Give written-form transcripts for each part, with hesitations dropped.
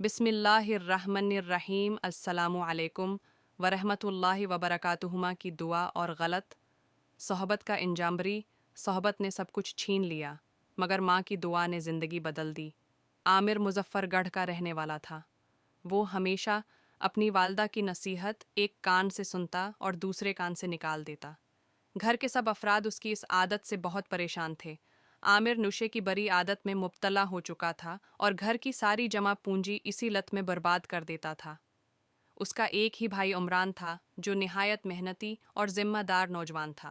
बिस्मिल्लाहिर्रहमानिर्रहीम अस्सलामु अलैकुम वरहमतुल्लाहि वबरकातुहुमा की दुआ और गलत सोहबत का इंजाम्बरी। सोहबत ने सब कुछ छीन लिया मगर माँ की दुआ ने ज़िंदगी बदल दी। आमिर मुजफ्फरगढ़ का रहने वाला था। वो हमेशा अपनी वालदा की नसीहत एक कान से सुनता और दूसरे कान से निकाल देता। घर के सब अफराद उसकी इस आदत से बहुत परेशान थे। आमिर नशे की बरी आदत में मुब्तला हो चुका था और घर की सारी जमा पूंजी इसी लत में बर्बाद कर देता था। उसका एक ही भाई उमरान था जो निहायत मेहनती और जिम्मेदार नौजवान था।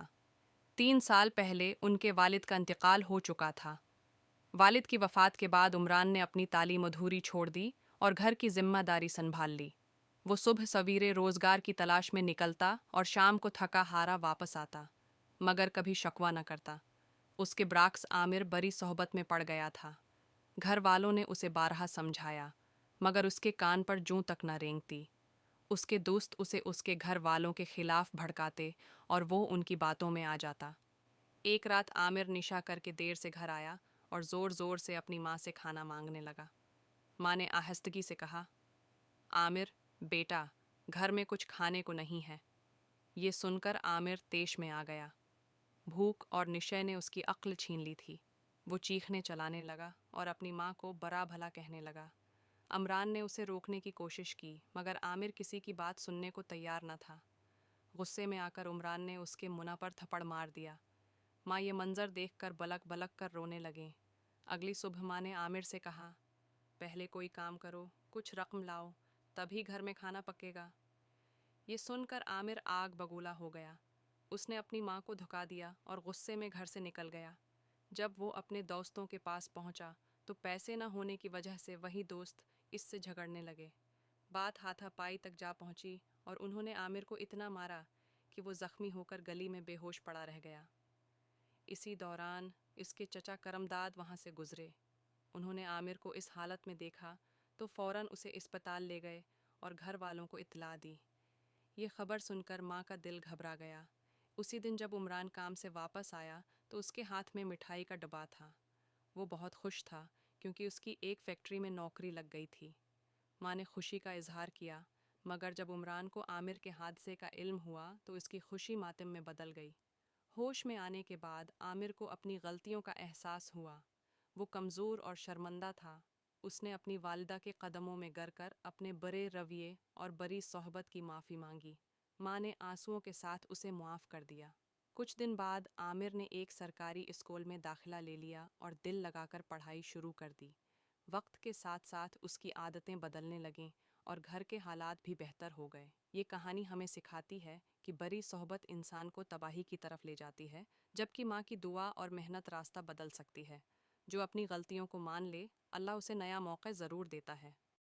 3 साल पहले उनके वालिद का इंतकाल हो चुका था। वालिद की वफ़ात के बाद उमरान ने अपनी तालीम अधूरी छोड़ दी और घर की जिम्मेदारी संभाल ली। वो सुबह सवेरे रोज़गार की तलाश में निकलता और शाम को थका हारा वापस आता, मगर कभी शकवा न करता। उसके बरअक्स आमिर बड़ी सोहबत में पड़ गया था। घर वालों ने उसे बारहा समझाया, मगर उसके कान पर जूं तक न रेंगती। उसके दोस्त उसे उसके घर वालों के खिलाफ भड़काते और वो उनकी बातों में आ जाता। एक रात आमिर निशा करके देर से घर आया और ज़ोर ज़ोर से अपनी माँ से खाना मांगने लगा। माँ ने आहिस्तगी से कहा, आमिर बेटा, घर में कुछ खाने को नहीं है। ये सुनकर आमिर तेश में आ गया। भूख और निश्चय ने उसकी अक्ल छीन ली थी। वो चीखने चलाने लगा और अपनी माँ को बड़ा भला कहने लगा। अमरान ने उसे रोकने की कोशिश की, मगर आमिर किसी की बात सुनने को तैयार न था। गुस्से में आकर उमरान ने उसके मुना पर थप्पड़ मार दिया। माँ ये मंजर देखकर बलक बलक कर रोने लगीं। अगली सुबह माँ ने आमिर से कहा, पहले कोई काम करो, कुछ रकम लाओ, तभी घर में खाना पकेगा। ये सुनकर आमिर आग बगूला हो गया। उसने अपनी माँ को धुका दिया और गुस्से में घर से निकल गया। जब वो अपने दोस्तों के पास पहुंचा तो पैसे न होने की वजह से वही दोस्त इससे झगड़ने लगे। बात हाथापाई तक जा पहुंची और उन्होंने आमिर को इतना मारा कि वो जख्मी होकर गली में बेहोश पड़ा रह गया। इसी दौरान इसके चचा करमदाद वहाँ से गुजरे। उन्होंने आमिर को इस हालत में देखा तो फ़ौरन उसे अस्पताल ले गए और घर वालों को इत्तला दी। ये खबर सुनकर माँ का दिल घबरा गया। उसी दिन जब उमरान काम से वापस आया तो उसके हाथ में मिठाई का डब्बा था। वो बहुत खुश था क्योंकि उसकी एक फैक्ट्री में नौकरी लग गई थी। माँ ने खुशी का इजहार किया, मगर जब उमरान को आमिर के हादसे का इल्म हुआ तो इसकी खुशी मातम में बदल गई। होश में आने के बाद आमिर को अपनी गलतियों का एहसास हुआ। वो कमज़ोर और शर्मिंदा था। उसने अपनी वालिदा के कदमों में गिर कर अपने बड़े रवैये और बड़ी सोहबत की माफ़ी मांगी। माँ ने आंसुओं के साथ उसे मुआफ़ कर दिया। कुछ दिन बाद आमिर ने एक सरकारी स्कूल में दाखिला ले लिया और दिल लगाकर पढ़ाई शुरू कर दी। वक्त के साथ साथ उसकी आदतें बदलने लगीं और घर के हालात भी बेहतर हो गए। ये कहानी हमें सिखाती है कि बड़ी सोहबत इंसान को तबाही की तरफ ले जाती है, जबकि माँ की दुआ और मेहनत रास्ता बदल सकती है। जो अपनी गलतियों को मान ले, अल्लाह उसे नया मौका ज़रूर देता है।